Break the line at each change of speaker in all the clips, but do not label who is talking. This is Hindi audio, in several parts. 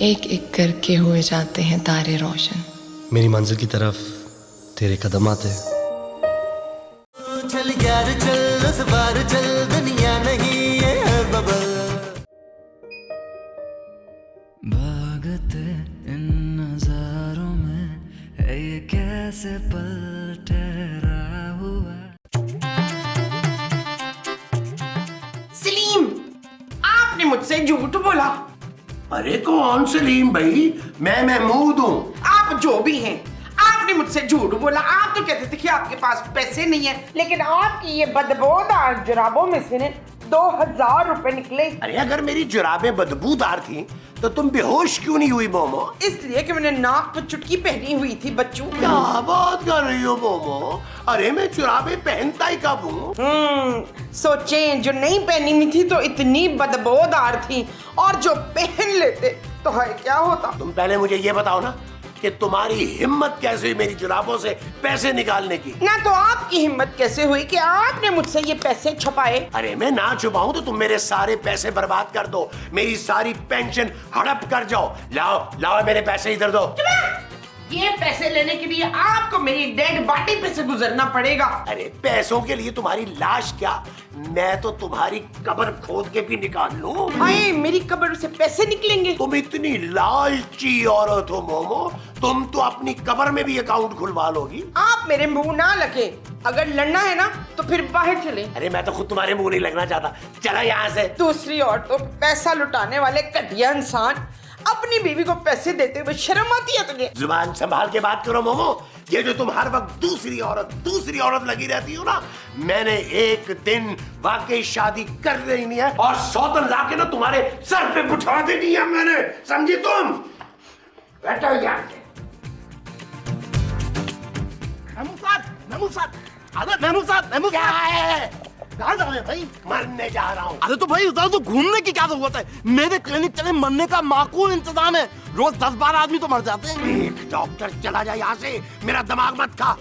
एक एक करके हुए जाते हैं तारे रोशन।
मेरी मंजिल की तरफ तेरे कदम आते हैं।
चल यार चल उस बार चल, दुनिया नहीं ये है बबल।
भागते इन नजारों में है ये कैसे पल ठहरा हुआ।
सलीम, आपने मुझसे झूठ बोला।
अरे कौन सलीम भाई, मैं महमूद हूँ।
आप जो भी हैं, आपने मुझसे झूठ बोला। आप तो कहते थे कि आपके पास पैसे नहीं है, लेकिन आपकी ये बदबूदार जुराबों में से 2000 रुपए निकले।
अरे अगर मेरी जुराबें बदबूदार थी तो तुम बेहोश क्यों नहीं हुई मोमो?
इसलिए कि मैंने नाक पर चुटकी पहनी हुई थी बच्चों।
क्या बात कर रही हो मोमो? अरे मैं जुराबें पहनता ही कब हूँ?
सोचें, जो नहीं पहनी हुई थी तो इतनी बदबूदार थी, और जो पहन लेते तो है क्या होता।
तुम पहले मुझे ये बताओ ना कि तुम्हारी हिम्मत कैसे हुई मेरी जुराबों से पैसे निकालने की?
ना तो आपकी हिम्मत कैसे हुई कि आपने मुझसे ये पैसे छुपाए।
अरे मैं ना छुपाऊं तो तुम मेरे सारे पैसे बर्बाद कर दो, मेरी सारी पेंशन हड़प कर जाओ। लाओ लाओ मेरे पैसे इधर दो।
ये पैसे लेने के लिए आपको मेरी डेड बॉडी पे से गुजरना पड़ेगा।
अरे पैसों के लिए तुम्हारी लाश क्या, मैं तो तुम्हारी कब्र खोद के भी निकाल लूं।
हाय, मेरी कब्र से पैसे निकलेंगे?
तुम इतनी लालची औरत हो मोमो, तुम तो अपनी कब्र में भी अकाउंट खुलवा लोगी।
आप मेरे मुंह ना लगे, अगर लड़ना है ना तो फिर बाहर चले।
अरे मैं तो खुद तुम्हारे मुंह नहीं लगना चाहता, चला यहाँ से।
दूसरी औरतों पे पैसा लुटाने वाले घटिया इंसान, अपनी बीवी को पैसे देते हुए शर्म आती है तुझे?
जुबान संभाल के बात करो मोमो। ये जो तुम हर वक्त दूसरी औरत लगी रहती हो ना, मैंने एक दिन वाकई शादी कर लेनी है और सौतन लाके ना तुम्हारे सर पे बिठा देनी है मैंने, समझी तुम? बैठो यहाँ से।
महमूद
क्या है?
कहाँ जा रहे हैं भाई?
मरने जा रहा हूँ।
अरे तो भाई उधर तो घूमने की क्या जरूरत है? मेरे क्लिनिक चले मरने का माकूल इंतजाम है। रोज 10-12 आदमी तो मर जाते हैं।
एक डॉक्टर चला जाए यहाँ से, मेरा दिमाग मत खा।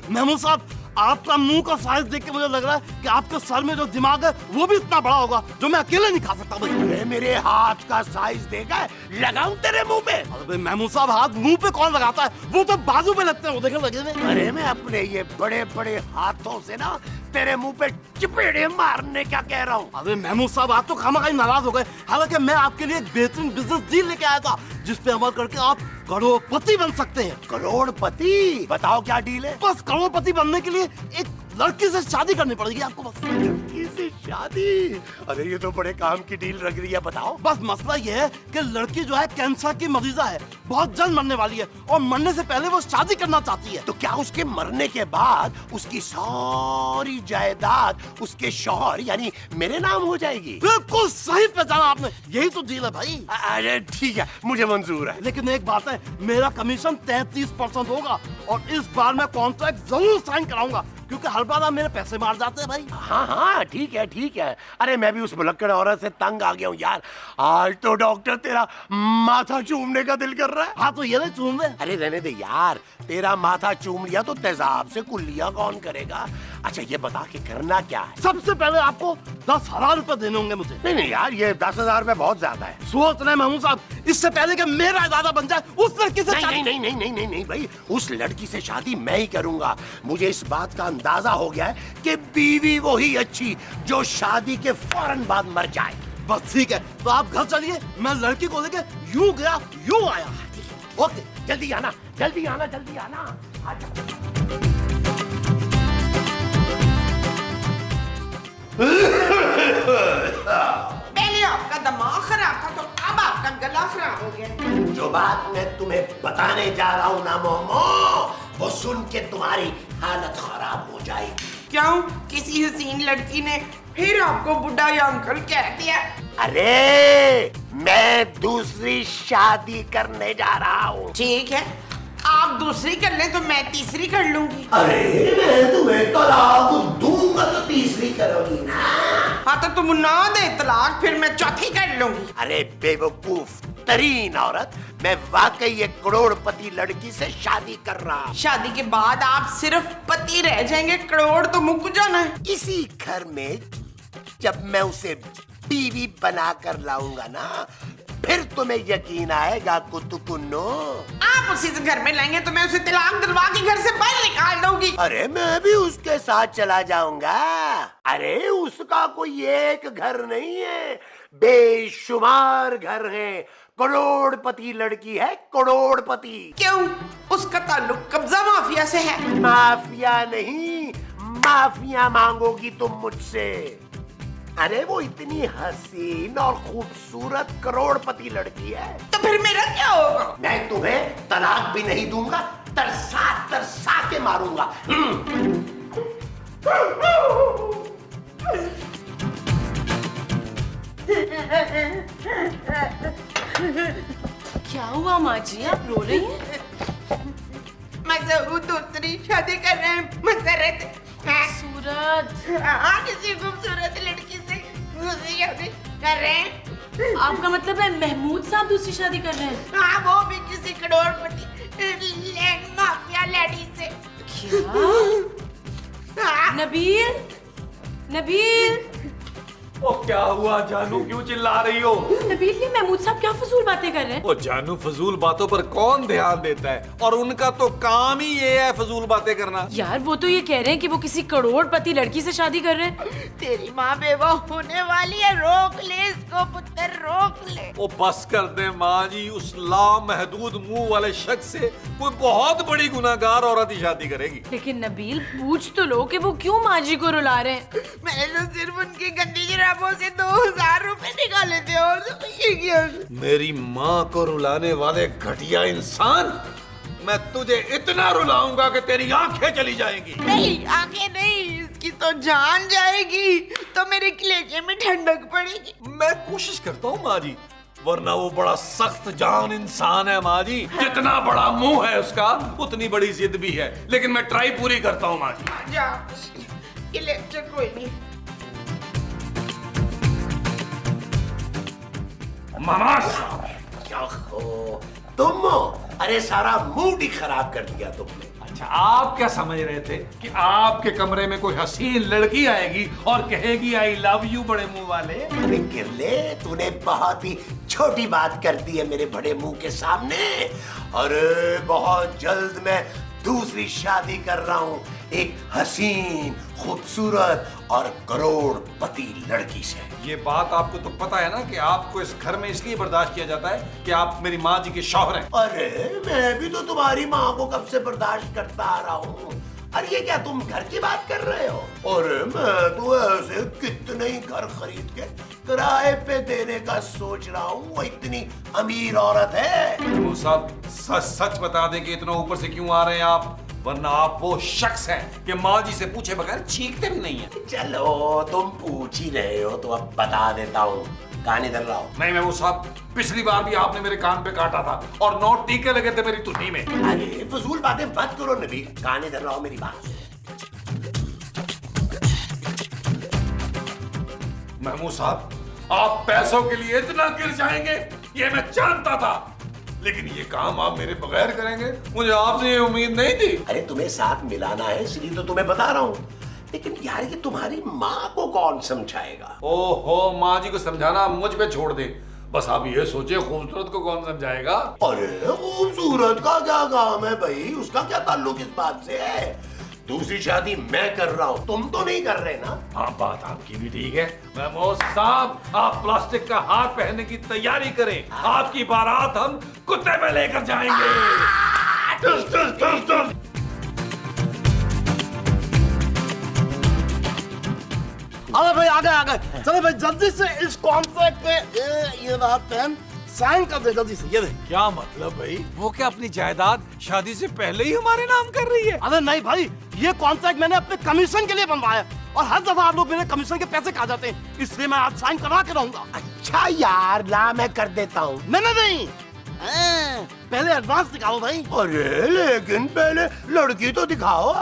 महमूद साहब, आपका मुंह का साइज देख के मुझे लग रहा है कि आपके सर में जो दिमाग है वो भी इतना बड़ा होगा जो मैं अकेले नहीं खा सकता भाई।
अरे मेरे हाथ का साइज देखा, लगाऊं तेरे मुंह पे?
अरे महमूद साहब, हाथ मुंह पे कौन लगाता है? वो तो बाजू पे लगते हैं, वो देखे लगे हुए।
अरे मैं अपने ये बड़े बड़े हाथों से ना तेरे मुंह पे चपेड़े मारने क्या कह रहा हूँ।
अरे महमूद साहब, आप तो खामखाई नाराज हो गए। हालांकि मैं आपके लिए एक बेहतरीन बिजनेस डील लेके आया था जिसपे अमल करके आप करोड़पति बन सकते हैं।
करोड़पति? बताओ क्या डील है?
बस करोड़पति बनने के लिए एक लड़की से शादी करनी पड़ेगी आपको। बस
लड़की से शादी? अरे ये तो बड़े काम की डील लग रही है, बताओ।
बस मसला ये है कि लड़की जो है कैंसर की मरीजा है, बहुत जल्द मरने वाली है और मरने से पहले वो शादी करना चाहती है।
तो क्या उसके मरने के बाद उसकी सारी जायदाद उसके शौहर यानी मेरे नाम हो जाएगी?
बिल्कुल सही पहचाना आपने, यही तो डील है भाई।
अरे ठीक है, मुझे मंजूर है।
लेकिन एक बात है, मेरा कमीशन 33% होगा और इस बार मैं कॉन्ट्रैक्ट जरूर साइन कराऊंगा क्योंकि हर बार आप मेरे पैसे मार जाते हैं भाई।
हाँ हाँ ठीक है ठीक है। अरे मैं भी उस भुलक्कड़ औरत से तंग आ गया हूँ यार। आज तो डॉक्टर तेरा माथा चूमने का दिल कर रहा है।
हाँ तो ये नहीं चूम दे।
अरे रहने दे यार, तेरा माथा चूम लिया तो तेजाब से कुल्लियां कौन करेगा? अच्छा ये बता के करना क्या है?
सबसे पहले आपको 10,000 रुपए देने होंगे मुझे।
नहीं नहीं यार, ये 10,000 रुपए बहुत ज्यादा है।
सोच रहे महमूद साहब, इससे पहले कि मेरा इरादा बन जाए उस लड़की से
नहीं नहीं नहीं नहीं नहीं नहीं भाई, उस लड़की से शादी मैं ही करूंगा। मुझे इस बात का अंदाजा हो गया है कि बीवी वही अच्छी जो शादी के फौरन बाद मर जाए।
बस ठीक है, तो आप घर चलिए, मैं लड़की को लेके यूं गया यूं आया।
ओके, जल्दी आना जल्दी आना जल्दी आना।
पहले आपका दिमाग खराब था तो अब आपका गला खराब हो गया।
जो बात मैं तुम्हें बताने जा रहा हूँ ना मोमो, वो सुन के तुम्हारी हालत खराब हो जाएगी।
क्यों? किसी हसीन लड़की ने फिर आपको बुढ़ा या अंकल कह दिया?
अरे मैं दूसरी शादी करने जा रहा हूँ।
ठीक है, आप दूसरी कर लें तो मैं तीसरी कर लूंगी।
अरे मैं तुम्हें तलाक दूंगा तो तीसरी करोगी ना?
हाँ तो तुम ना दे तलाक, फिर मैं चौथी कर लूंगी।
अरे बेवकूफ तरीन औरत, मैं वाकई एक करोड़पति लड़की से शादी कर रहा हूँ।
शादी के बाद आप सिर्फ पति रह जाएंगे, करोड़ तो मुक जाना है।
इसी घर में जब मैं उसे बीवी बना कर लाऊंगा ना, फिर तुम्हें यकीन आएगा कुतुकुन्नो।
आप उसी से घर में लाएंगे तो मैं उसे तलाक दिलवा के घर से बाहर निकाल दूंगी।
अरे मैं भी उसके साथ चला जाऊंगा। अरे उसका कोई एक घर नहीं है, बेशुमार घर है। करोड़पति लड़की है, करोड़पति।
क्यों? उसका ताल्लुक कब्जा माफिया से है।
माफिया नहीं, माफिया मांगोगी तुम मुझसे। अरे वो इतनी हसीन और खूबसूरत करोड़पति लड़की है।
तो फिर मेरा क्या होगा?
मैं तुम्हें तलाक भी नहीं दूंगा, तरसा तरसा के मारूंगा।
क्या हुआ माँ जी, आप रो रही हैं?
मजहूर दूसरी शादी कर रहे हैं मसरत।
सूरज,
किसी खूबसूरत लड़की से दूसरी शादी कर रहे हैं।
आपका मतलब है महमूद साहब दूसरी शादी कर रहे हैं?
हाँ, वो भी किसी करोड़पति माफिया लेडी से।
क्या? नबील, नबील,
ओ क्या हुआ जानू, क्यों चिल्ला रही हो?
नबील, ये महमूद साहब क्या फजूल बातें कर रहे हैं?
ओ जानू, फजूल बातों पर कौन ध्यान देता है, और उनका तो काम ही ये है फजूल बातें करना।
यार वो तो ये कह रहे हैं कि वो किसी करोड़पति लड़की से शादी कर रहे हैं।
तेरी माँ बेवा होने वाली है, रोक ले इसको पुत्र, रोक ले।
ओ बस कर दे माँ जी, उस लामहदूद मुंह वाले शख्स से कोई बहुत बड़ी गुनाहगार औरत ही शादी करेगी।
लेकिन नबील, पूछ तो लो कि वो क्यों माँ जी को रुला रहे हैं।
मैंने तो सिर्फ उनकी गंदी जराबों से 2000 रुपए निकाले थे, और तो ये क्या?
मेरी माँ को रुलाने वाले घटिया इंसान, मैं तुझे इतना रुलाऊंगा कि तेरी आंखें चली जाएंगी।
नहीं, आंखें नहीं, इसकी तो जान जाएगी, तो मेरे कलेजे में ठंडक पड़ेगी।
मैं कोशिश करता हूँ माँ जी, वरना वो बड़ा सख्त जान इंसान है माँ जी। जितना बड़ा मुंह है उसका, उतनी बड़ी जिद भी है, लेकिन मैं ट्राई पूरी करता हूँ माँ जी।
जा, कलेजे कोई नहीं।
मामा
तुम हो? अरे सारा मूड ही खराब कर दिया तुमने।
अच्छा, आप क्या समझ रहे थे कि आपके कमरे में कोई हसीन लड़की आएगी और कहेगी आई लव यू बड़े मुंह वाले?
अरे किरले, तूने बहुत ही छोटी बात कर दी है मेरे बड़े मुंह के सामने। अरे बहुत जल्द मैं दूसरी शादी कर रहा हूँ, एक हसीन, खूबसूरत और करोड़पति लड़की से।
ये बात आपको तो पता है ना कि आपको इस घर में इसलिए बर्दाश्त किया जाता है कि आप मेरी माँ जी के शौहर हैं।
अरे मैं भी तो तुम्हारी माँ को कब से बर्दाश्त करता आ रहा हूँ। अरे ये क्या तुम घर की बात कर रहे हो? अरे मैं तो ऐसे कितने ही घर खरीद के किराए पे देने का सोच रहा हूँ, वो इतनी अमीर औरत है।
वो साहब सच सच बता दें कि इतना ऊपर से क्यों आ रहे हैं आप, वरना आप वो शख्स हैं कि माँ जी से पूछे बगैर चीखते भी नहीं है।
चलो तुम पूछ ही रहे हो तो अब बता देता हूँ, कान इधर लाओ।
नहीं मैं वो साहब, पिछली बार भी आपने मेरे कान पे काटा था और 9 टीके लगे थे मेरी तुन्नी में।
अरे फजूल बातें मत करो नबील, कान इधर लाओ मेरी बात।
महमूद साहब, आप पैसों के लिए इतना गिर जाएंगे ये मैं जानता था, लेकिन ये काम आप मेरे बगैर करेंगे, मुझे आपसे ये उम्मीद नहीं थी।
अरे तुम्हें साथ मिलाना है इसलिए तो तुम्हें बता रहा हूँ, लेकिन यार ये तुम्हारी माँ को कौन समझाएगा?
ओहो, माँ जी को समझाना मुझ पे छोड़ दे, बस आप ये सोचे खूबसूरत को कौन समझाएगा।
अरे खूबसूरत का क्या काम है भाई, उसका क्या ताल्लुक इस बात से है? दूसरी शादी मैं कर रहा हूँ, तुम तो नहीं कर रहे ना।
हाँ बात आपकी भी ठीक है। महमूद साहब, आप प्लास्टिक का हाथ पहनने की तैयारी करें, आपकी बारात हम कुत्ते में लेकर जाएंगे।
अरे भाई आ गए। चलो भाई जल्दी से इस कॉन्ट्रैक्ट पे ये रहा पेन, साइन कर दे जल्दी से। ये दे।
क्या मतलब भाई? वो क्या अपनी जायदाद शादी से पहले ही हमारे नाम कर रही है?
अरे नहीं भाई, ये कॉन्ट्रैक्ट मैंने अपने कमीशन के लिए बनवाया और हर दफा आप लोग मेरे कमीशन के पैसे खा जाते हैं, इसलिए मैं आज साइन करवा के रहूंगा।
अच्छा यार, ला मैं कर देता हूँ।
नहीं, पहले एडवांस दिखाओ भाई।
अरे लेकिन पहले लड़की तो दिखाओ।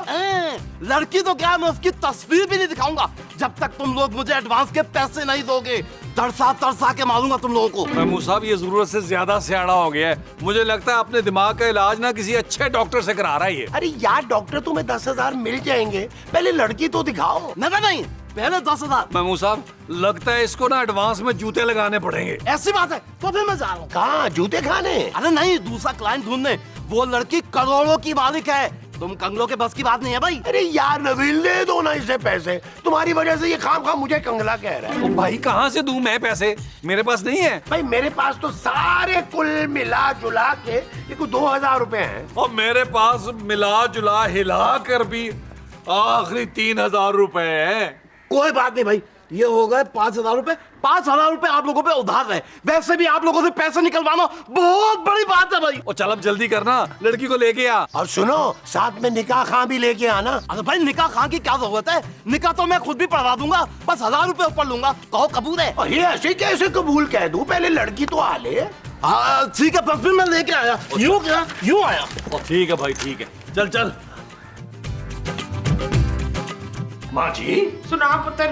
लड़की तो क्या, मैं उसकी तस्वीर भी नहीं दिखाऊंगा जब तक तुम लोग मुझे एडवांस के पैसे नहीं दोगे। तरसा तरसा के मारूंगा तुम लोगों को।
महमूद साहब, ये जरूरत से ज्यादा सियाना हो गया है, मुझे लगता है अपने दिमाग का इलाज ना किसी अच्छे डॉक्टर से करा रहा है ये।
अरे यार डॉक्टर तुम्हें 10,000 मिल जाएंगे, पहले लड़की तो दिखाओ।
नहीं, पहले 10,000।
महमूद साहब लगता है इसको ना एडवांस में जूते लगाने पड़ेंगे।
ऐसी बात है तो फिर मैं जा रहा हूँ।
कहाँ जूते खाने?
अरे नहीं, दूसरा क्लाइंट ढूंढने। वो लड़की करोड़ों की मालिक है, तुम कंगलों के बस की बात नहीं है भाई।
अरे यार नबील, दे दो ना इसे पैसे। तुम्हारी वजह से ये खाम मुझे कंगला कह रहा है।
भाई कहाँ से दूं मैं पैसे, मेरे पास नहीं है।
भाई मेरे पास तो सारे कुल मिला जुला के ये कुछ 2,000 रुपए हैं।
और मेरे पास मिला जुला हिला कर भी आखिरी 3,000 रुपए है।
कोई बात नहीं भाई, ये हो गए 5,000 रुपए। 5,000 रुपए आप लोगों पे उधार रहे। वैसे भी आप लोगों से पैसे निकलवाना बहुत बड़ी बात है भाई।
और चल अब जल्दी करना, लड़की को लेके आ।
और सुनो, साथ में निकाह खां भी लेके आना।
अरे भाई निकाह खां की क्या जरूरत है, निकाह तो मैं खुद भी पढ़वा दूंगा, बस 1,000 रुपए ऊपर लूंगा। कहो कबूल है?
और ये ऐसे कैसे कबूल कह दूं, पहले लड़की तो आ ले।
हाँ ठीक है, बस फिर मैं लेके आया। यूं क्या, यूं आया।
ठीक है भाई, ठीक है, चल चल।
माँ जी
सुना पुत्र,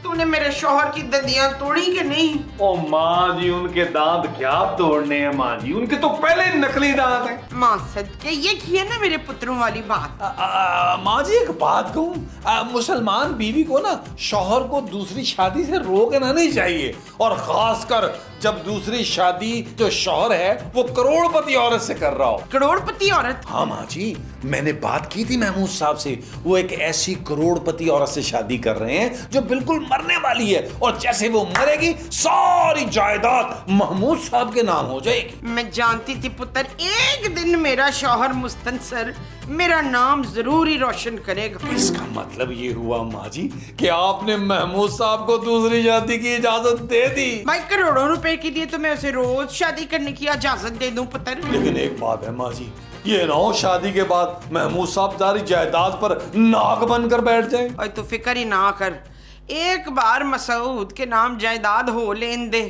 तूने मेरे शौहर की दंदियां तोड़ी कि नहीं?
ओ माँ जी, उनके दांत क्या तोड़ने हैं माँ जी, उनके तो पहले नकली दांत हैं।
माँ सदके ये किए ना मेरे पुत्रों वाली बात।
माँ जी एक बात कहूँ, मुसलमान बीवी को ना शौहर को दूसरी शादी से रोकना नहीं चाहिए, और खासकर जब दूसरी शादी जो शौहर है वो करोड़पति औरत से कर रहा हो।
करोड़पति औरत?
हाँ माँ जी, मैंने बात की थी महमूद साहब से, वो एक ऐसी करोड़पति औरत से शादी कर रहे हैं जो बिल्कुल मरने वाली है, और जैसे वो मरेगी सारी जायदाद महमूद साहब के नाम हो जाएगी।
मैं जानती थी पुत्र, एक दिन मेरा शौहर मुस्तनसर मेरा नाम जरूर ही रोशन करेगा।
इसका मतलब ये हुआ माँ जी कि आपने महमूद साहब को दूसरी शादी की इजाजत दे दी।
भाई करोड़ों रुपए के लिए तो मैं उसे रोज शादी करने की इजाजत दे दूं पुत्र।
लेकिन एक बात है माँ जी, ये ना हो शादी के बाद महमूद साहब सारी जायदाद पर नाक बनकर बैठ जाए।
और तू फिक्र ही ना कर, एक बार मसूद के नाम जायदाद हो लेन दे,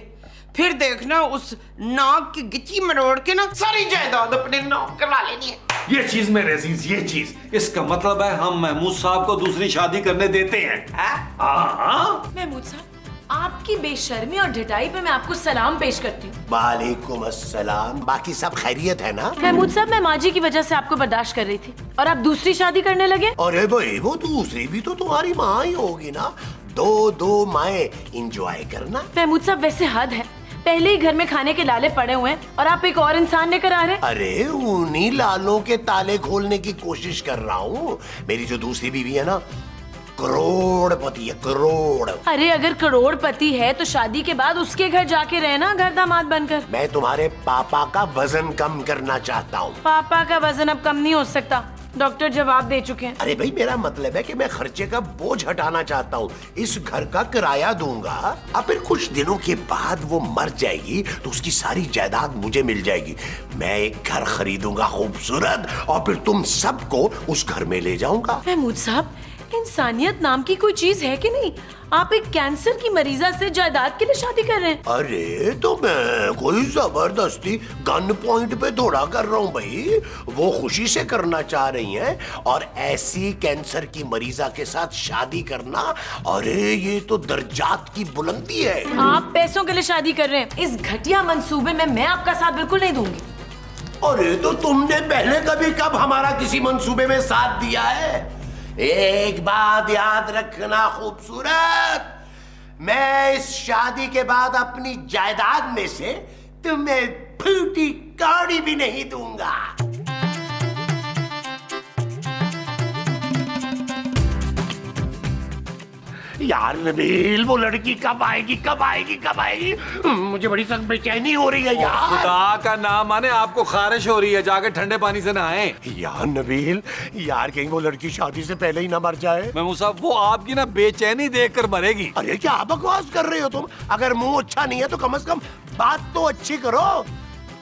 फिर देखना उस नाक की गिच्ची मरोड़ के ना सारी जायदाद अपने नाम करा लेनी है।
ये चीज मेरे अजीज, ये चीज, इसका मतलब है हम महमूद साहब को दूसरी शादी करने देते हैं। हाँ
महमूद साहब, आपकी बेशर्मी और ढिठाई पे मैं आपको सलाम पेश करती हूँ।
वालेकुम अस्सलाम। बाकी सब खैरियत है ना?
महमूद साहब, मैं माँ जी की वजह से आपको बर्दाश्त कर रही थी और आप दूसरी शादी करने लगे।
अरे भाई वो दूसरी भी तो तुम्हारी माँ ही होगी ना, दो माएं, एंजॉय करना।
महमूद साहब वैसे हद है, पहले ही घर में खाने के लाले पड़े हुए हैं और आप एक और इंसान लेकर आ रहे हैं।
अरे उन्हीं लालों के ताले खोलने की कोशिश कर रहा हूँ। मेरी जो दूसरी बीवी है ना, करोड़पति है, करोड़।
अरे अगर करोड़पति है तो शादी के बाद उसके घर जाके रहना घर दामाद बनकर।
मैं तुम्हारे पापा का वजन कम करना चाहता हूँ।
पापा का वजन अब कम नहीं हो सकता, डॉक्टर जवाब दे चुके हैं।
अरे भाई मेरा मतलब है कि मैं खर्चे का बोझ हटाना चाहता हूँ। इस घर का किराया दूंगा, अब फिर कुछ दिनों के बाद वो मर जाएगी तो उसकी सारी जायदाद मुझे मिल जाएगी। मैं एक घर खरीदूंगा खूबसूरत, और फिर तुम सबको उस घर में ले जाऊंगा।
महमूद साहब, इंसानियत नाम की कोई चीज है कि नहीं? आप एक कैंसर की मरीजा से जायदाद के लिए शादी कर रहे हैं।
अरे तो मैं कोई जबरदस्ती गन पॉइंट पे थोड़ा कर रहा हूँ भाई, वो खुशी से करना चाह रही हैं, और ऐसी कैंसर की मरीजा के साथ शादी करना, अरे ये तो दर्जात की बुलंदी है।
आप पैसों के लिए शादी कर रहे हैं, इस घटिया मंसूबे में मैं आपका साथ बिल्कुल नहीं दूंगी।
अरे तो तुमने पहले कभी कब हमारा किसी मंसूबे में साथ दिया है? एक बात याद रखना खूबसूरत, मैं इस शादी के बाद अपनी जायदाद में से तुम्हें फूटी कौड़ी भी नहीं दूंगा। यार नबील, वो लड़की कब आएगी, कब आएगी, कब आएगी? मुझे बड़ी सख्त बेचैनी हो रही है यार।
खुदा का नाम माने आपको खारिश हो रही है, जाके ठंडे पानी से नहाएं।
यार नबील, यार कहीं वो लड़की शादी से पहले ही ना मर जाए।
महमूद साहब, वो आपकी ना बेचैनी देखकर मरेगी।
अरे क्या बकवास कर रहे हो तुम? अगर मुंह अच्छा नहीं है तो कम से कम बात तो अच्छी करो।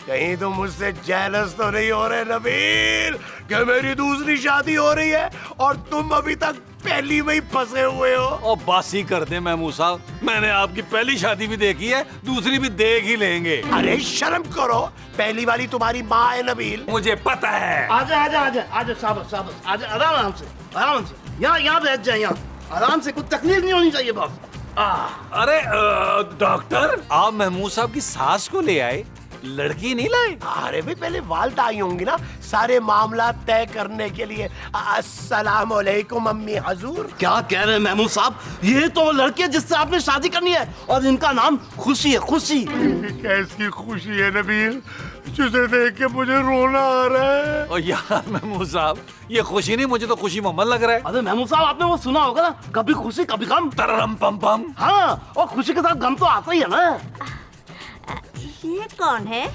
कहीं तुम मुझसे जेलस तो नहीं हो रहे नबील कि मेरी दूसरी शादी हो रही है और तुम अभी तक पहली में ही फंसे हुए हो?
और बासी कर दे महमूद साहब, मैंने आपकी पहली शादी भी देखी है, दूसरी भी देख ही लेंगे।
अरे शर्म करो, पहली वाली तुम्हारी माँ है नबील।
मुझे पता है।
आजा आजा आजा आजा, शाबाश शाबाश, आजा आराम से, आराम से, यहाँ बैठ जाए, यहाँ आराम से, कुछ तकलीफ नहीं होनी चाहिए बस।
अरे डॉक्टर, आप महमूद साहब की सास को ले आए, लड़की नहीं लाए?
अरे भाई पहले वालदा आई होंगी ना सारे मामला तय करने के लिए। अस्सलाम वालेकुम अम्मी हजूर।
क्या कह रहे हैं महमूद साहब? ये तो वो लड़की है जिससे आपने शादी करनी है और इनका नाम खुशी है। खुशी?
कैसी खुशी है नबील, जिसे देख के मुझे रोना आ रहा है।
और यार महमूद साहब, ये खुशी नहीं, मुझे तो खुशी मोहम्मद लग रहा है।
अरे महमूद साहब, आपने वो सुना होगा ना, कभी खुशी कभी गम।
तररम पम पम।
हाँ, और खुशी के साथ गम तो आता ही है ना।
ये कौन है?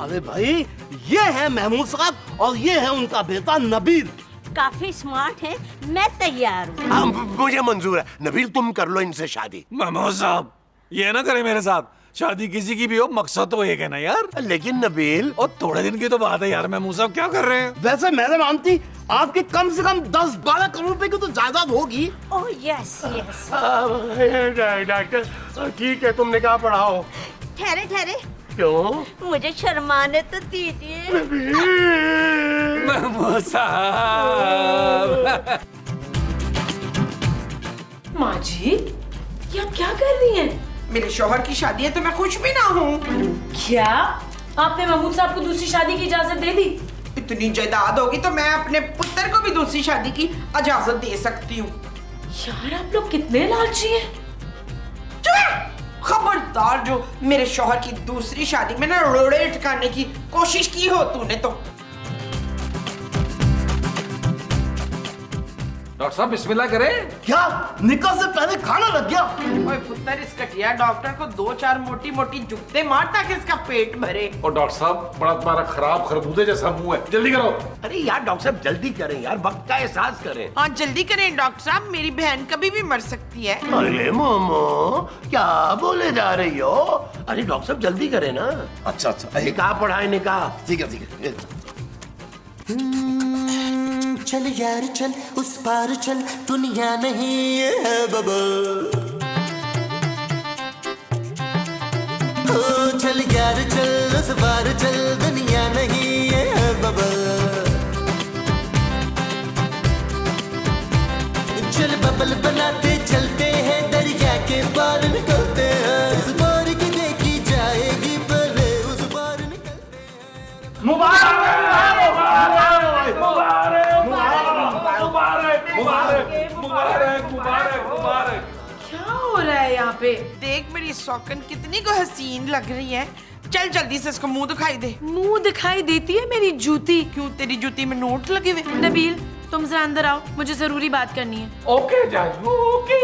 अरे भाई, ये है महमूद साहब और ये है उनका बेटा नबील।
काफी स्मार्ट है, मैं तैयार हूँ।
मुझे मंजूर है। नबील तुम कर लो इनसे शादी।
महमूद साहब, ये ना करे मेरे साथ। शादी किसी की भी हो, मकसद तो एक है ना यार।
लेकिन नबील,
और थोड़े दिन की तो बात है यार। महमूद साहब क्या कर रहे हैं?
वैसे मैंने मानती आपकी कम से कम 10-12 करोड़ रुपए की तो जायदाद होगी।
Oh yes yes.
डॉक्टर ठीक है, तुम निकाह पढ़ाओ।
ठहरे ठहरे,
क्यों?
मुझे शर्माने तो दीजिए।
महमूद साहब।
माँ जी, ये आप क्या कर रही हैं?
मेरे शौहर की शादी है तो मैं खुश भी ना हूँ।
क्या आपने महमूद साहब को दूसरी शादी की इजाजत दे दी?
इतनी जायदाद होगी तो मैं अपने पुत्र को भी दूसरी शादी की इजाजत दे सकती हूँ।
यार आप लोग कितने लालची हैं।
खबरदार, जो मेरे शौहर की दूसरी शादी में ना रोड़े ठिकाने की कोशिश की हो तूने तो।
डॉक्टर साहब बिस्मिल्लाह करें।
क्या निकाह से पहले खाना लग गया?
ओए पुत्र, इस कटिया डॉक्टर को 2-4 मोटी मोटी जुगते मार ताकि इसका पेट भरे।
और डॉक्टर साहब, बड़ा तुम्हारा खराब खरबूजे जैसा मुंह है, जल्दी करो।
अरे यार डॉक्टर साहब जल्दी करें यार, वक्त का एहसास करें।
हाँ जल्दी करें डॉक्टर साहब, मेरी बहन कभी भी मर सकती है।
अरे मोमो, क्या बोले जा रही हो? अरे डॉक्टर साहब जल्दी करें ना।
अच्छा अच्छा,
निकाह पढ़ाए निकाह।
ठीक है ठीक है।
चल यार चल, उस पार चल, दुनिया नहीं ये है बबल। ओ चल यार चल, उस पार चल, दुनिया नहीं ये है बबल। चल बबल बनाते चलते हैं, दरिया के पार निकलते हैं। इस पार की देखी जाएगी पहले, उस पार निकलते हैं।
मुबारक
क्या हो रहा है यहाँ पे?
देख मेरी सौकन कितनी को हसीन लग रही है। चल जल्दी से इसको मुंह दिखाई दे।
मुंह दिखाई देती है मेरी जूती।
क्यों, तेरी जूती में नोट लगे हुए?
नबील, तुम जरा अंदर आओ, मुझे जरूरी बात करनी है।
Okay Jaju, okay.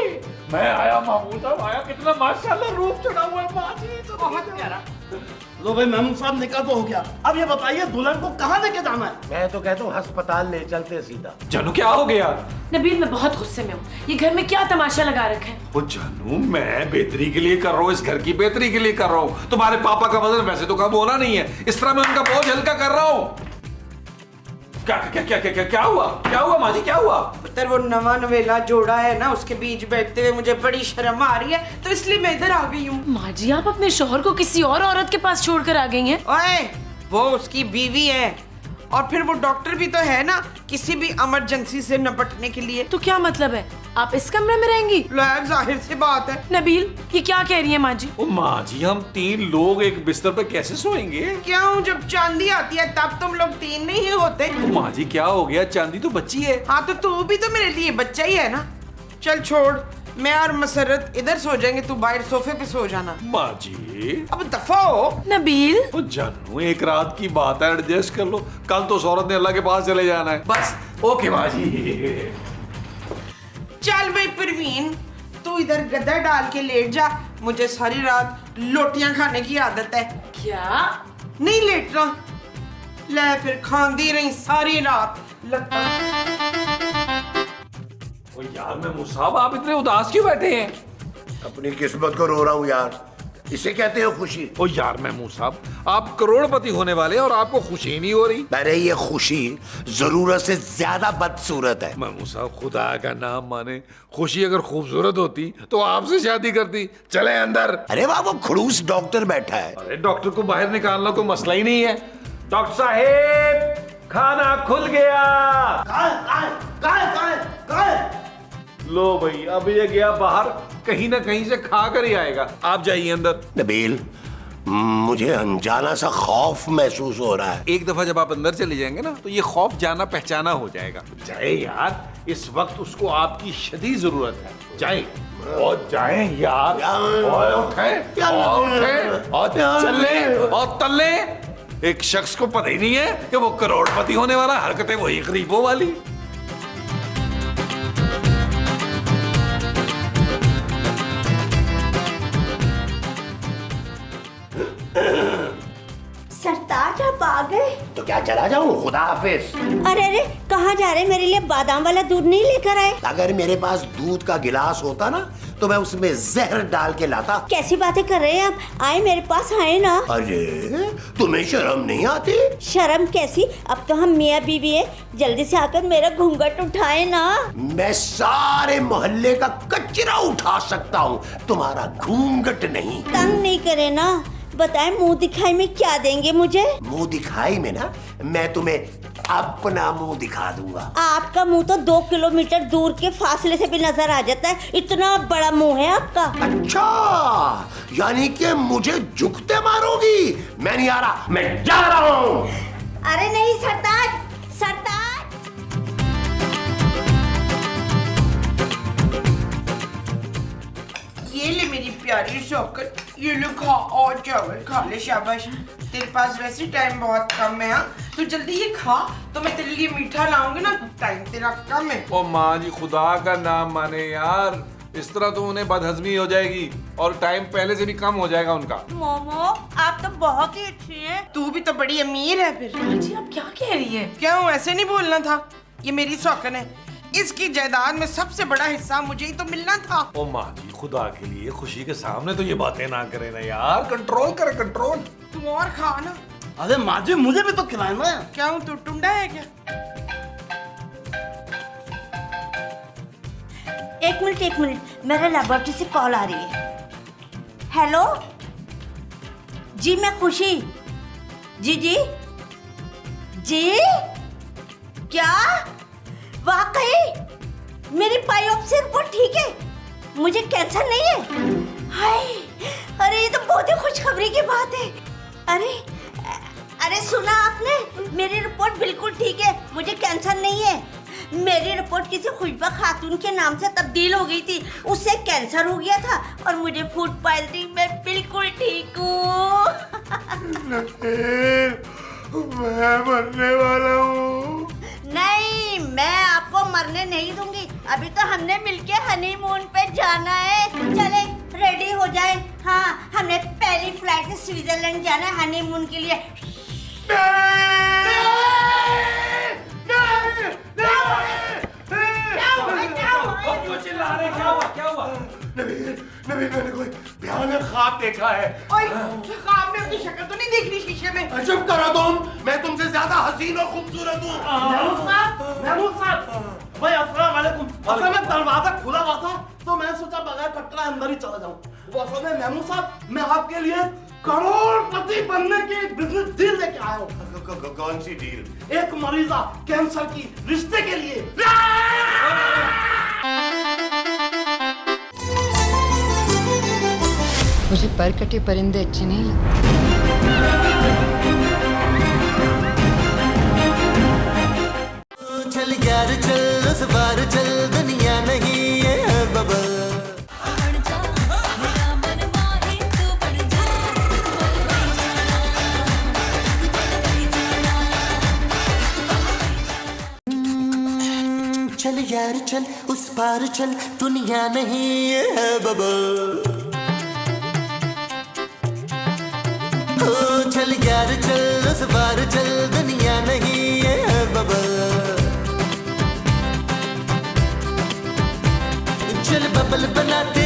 मैं आया, महमूद साहब आया। कितना माशाल्लाह रूप चढ़ा हुआ है माँ जी, तो बहुत प्यारा।
लो भाई, महमूद साहब निकाह तो हो गया। अब ये बताइए दुल्हन को कहाँ लेके जाना है?
मैं तो कहता हूँ अस्पताल ले चलते सीधा।
जानू क्या हो गया?
नबील, मैं बहुत गुस्से में हूँ। ये घर में क्या तमाशा लगा रखा है?
वो जानू, मैं बेहतरी के लिए कर रहा हूँ, इस घर की बेहतरी के लिए कर रहा हूँ। तुम्हारे पापा का वजन वैसे तो कम होना नहीं है, इस तरह मैं उनका बोझ हल्का कर रहा हूँ। क्या क्या क्या क्या क्या क्या हुआ? क्या हुआ माँ जी, क्या हुआ?
पुत्र, वो नवा नवेला जोड़ा है ना, उसके बीच बैठते हुए मुझे बड़ी शर्म आ रही है, तो इसलिए मैं इधर आ गई हूँ।
माँ जी, आप अपने शौहर को किसी और औरत के पास छोड़कर आ गई हैं।
ओए, वो उसकी बीवी है और फिर वो डॉक्टर भी तो है ना, किसी भी इमरजेंसी से निपटने के लिए।
तो क्या मतलब है, आप इस कमरे में रहेंगी?
जाहिर सी बात है।
नबील, ये क्या कह रही है माँ जी?
ओ माँ जी, हम 3 लोग एक बिस्तर पे कैसे सोएंगे?
क्यों, जब चांदी आती है तब तुम लोग 3 नहीं होते?
माँ जी क्या हो गया, चांदी तो बच्ची है।
हाँ तो तू भी तो मेरे लिए बच्चा ही है ना। चल छोड़, मैं और मसरत इधर सो जाएंगे, तू बाहर सोफे पे सो जाना।
माँ जी
अब दफा हो।
नबील,
ओ जानू, एक रात की बात है, एडजस्ट कर लो। कल तो सौरत ने अल्लाह के पास चले जाना है। बस ओके माँ जी।
चल भाई परवीन, तू इधर गद्दा डाल के लेट जा, मुझे सारी रात लोटियां खाने की आदत है।
क्या?
नहीं लेटना, ले फिर खांदी रही सारी रात लगता।
ओ यार महमूद साहब, आप इतने उदास क्यों बैठे हैं?
अपनी किस्मत को रो रहा हूँ यार, इसे कहते हो खुशी?
ओ यार महमूद साहब, आप करोड़पति होने वाले और आपको खुशी नहीं हो रही?
अरे ये खुशी जरूरत से ज्यादा बदसूरत है।
महमूद साहब, खुदा का नाम माने, खुशी अगर खूबसूरत होती तो आपसे शादी करती। चले अंदर।
अरे वाह, वो खड़ूस डॉक्टर बैठा है।
अरे डॉक्टर को बाहर निकालना कोई मसला ही नहीं है। डॉक्टर साहेब, खाना खुल गया। लो भाई, अब ये गया बाहर, कहीं ना कहीं से खा कर ही आएगा। आप जाइए अंदर।
नबील, मुझे अनजाना सा खौफ महसूस हो रहा है।
एक दफा जब आप अंदर चले जाएंगे ना तो ये खौफ जाना पहचाना हो जाएगा। जाए यार, इस वक्त उसको आपकी शदीद जरूरत है। जाए और जाए यार, और उठे और चले और तले। एक शख्स को पता ही नहीं है कि वो करोड़पति होने वाला, हरकतें वही गरीबों वाली।
सरताज आप आ गए?
तो क्या चला जाऊं? खुदा हाफिज।
अरे अरे, कहाँ जा रहे? मेरे लिए बादाम वाला दूध नहीं लेकर आए?
अगर मेरे पास दूध का गिलास होता ना तो मैं उसमें जहर डाल के लाता।
कैसी बातें कर रहे हैं आप? आए मेरे पास, आए ना।
अरे तुम्हें शर्म नहीं आती?
शर्म कैसी? अब तो हम मियाँ बीवी है। जल्दी से आकर मेरा घूंघट उठाए ना।
मैं सारे मोहल्ले का कचरा उठा सकता हूँ, तुम्हारा घूंघट नहीं।
तंग नहीं करे ना। बताएं, मुंह दिखाई में क्या देंगे मुझे?
मुंह दिखाई में ना मैं तुम्हें अपना मुंह दिखा दूंगा।
आपका मुंह तो 2 किलोमीटर दूर के फासले से भी नजर आ जाता है, इतना बड़ा मुंह है आपका।
अच्छा, यानी कि मुझे झुकते मारोगी? मैं नहीं आ रहा, मैं जा रहा हूँ।
अरे नहीं सरताज, सरताज।
ये ले मेरी प्यारी शौकत, ये लो खा और चावल खा ले। शाबाश, तेरे पास वैसे टाइम बहुत कम है। तो जल्दी ये खा, तो मैं तेरे लिए मीठा लाऊंगी ना। टाइम तेरा कम है।
ओ माँ जी, खुदा का नाम माने यार, इस तरह तो उन्हें बदहजमी हो जाएगी और टाइम पहले से भी कम हो जाएगा उनका।
मोमो, आप तो बहुत ही अच्छी हैं।
तू भी तो बड़ी अमीर है फिर।
जी आप क्या कह रही है?
क्यों, ऐसे नहीं बोलना था। ये मेरी शौकन है, इसकी जायदाद में सबसे बड़ा हिस्सा मुझे ही तो मिलना था।
ओ माँ जी, खुदा के लिए खुशी के सामने तो ये बातें ना करें ना यार। कंट्रोल करे, कंट्रोल।
तू और खा ना।
अरे माँ जी, मुझे भी तो खिलाए ना।
क्या हूँ, तू टुंडा है क्या?
एक मिनट, मेरे लेबोरेटरी से कॉल आ रही है। हेलो जी, मैं खुशी। जी जी जी, क्या वाकई मेरी बायोप्सी रिपोर्ट ठीक है? मुझे कैंसर नहीं है? हाय, अरे ये तो बहुत ही खुशखबरी की बात है। अरे सुना आपने? मेरी रिपोर्ट बिल्कुल ठीक है, मुझे कैंसर नहीं है। मेरी रिपोर्ट किसी खुशबा खातून के नाम से तब्दील हो गई थी, उससे कैंसर हो गया था और मुझे फूड पॉइजनिंग में बिल्कुल ठीक हूँ।
मैं मरने वाला हूँ।
नहीं, मैं आपको मरने नहीं दूंगी। अभी तो हमने मिलके हनीमून पे जाना है। चले रेडी हो जाए। हाँ, हमने पहली फ्लाइट से स्विट्जरलैंड जाना है हनीमून के लिए।
नबी, मैंने कोई भयानक ख्वाब देखा है।
ओए, ख्वाब में अपनी शक्ल तो नहीं देख रही शीशे में?
चुप करो तुम, मैं तुमसे ज्यादा हसीन और खूबसूरत हूँ।
महमूद साहब, भाई अस्सलाम वालेकुम। असल में दरवाजा खुला हुआ था तो मैं सोचा बगैर खटखटाए अंदर ही चला जाऊँ। वो असल में महमूद साहब, मैं आपके लिए करोड़पति बनने की बिजनेस डील लेके आया हूँ।
कौन सी डील?
एक मरीजा कैंसर की रिश्ते के लिए।
मुझे पर कटे परिंदे अच्छे नहीं लगते।
चल यार चल, उस बार चल, दुनिया नहीं है बबल। चल यार चल, उस पार चल, दुनिया नहीं है बबल। ओ चल यार चल, उस पार चल, दुनिया नहीं है बबल। चल बबल बनाते